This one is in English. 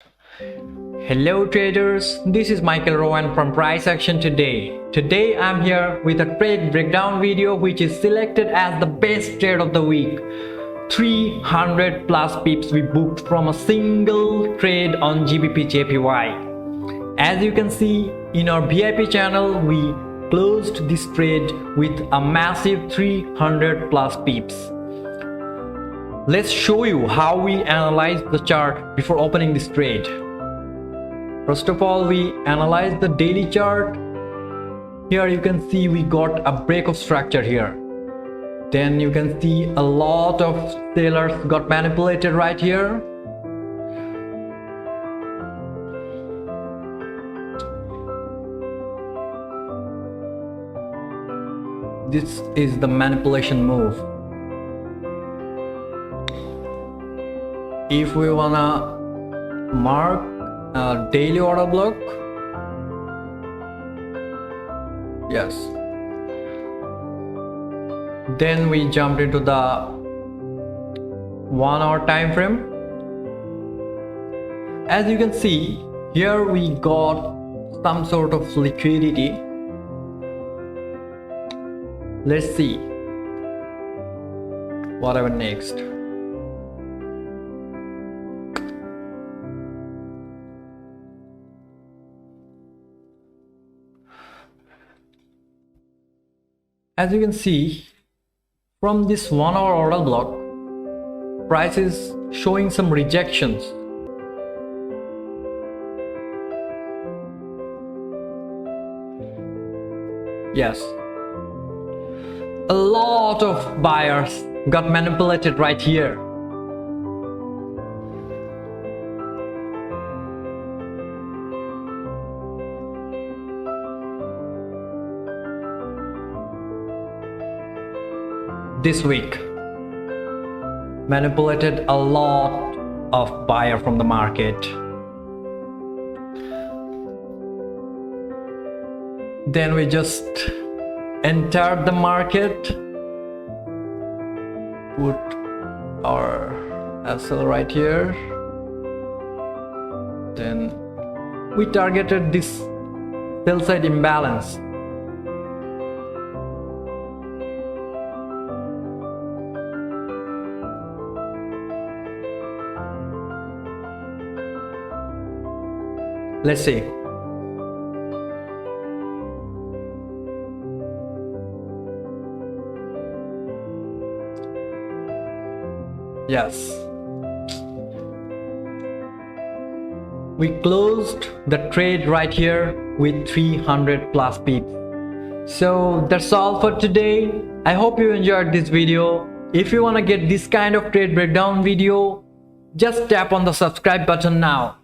Hello traders, this is Michael Rowan from Price Action Today. Today I'm here with a trade breakdown video which is selected as the best trade of the week. 300 plus pips we booked from a single trade on Gbpjpy. As you can see in our VIP channel, we closed this trade with a massive 300 plus pips. Let's show you how we analyze the chart before opening this trade. First of all, we analyze the daily chart. Here you can see we got a break of structure here. Then you can see a lot of sellers got manipulated right here. This is the manipulation move. If we wanna mark a daily order block, yes, then we jumped into the 1 hour time frame. As you can see here, we got some sort of liquidity. Let's see what happened next. As you can see, from this 1 hour order block, price is showing some rejections. Yes, a lot of buyers got manipulated right here. This week manipulated a lot of buyer from the market. Then we just entered the market, put our SL right here, then we targeted this sell side imbalance. Let's see. Yes, we closed the trade right here with 300 plus pips. So that's all for today. I hope you enjoyed this video. If you want to get this kind of trade breakdown video, just tap on the subscribe button now.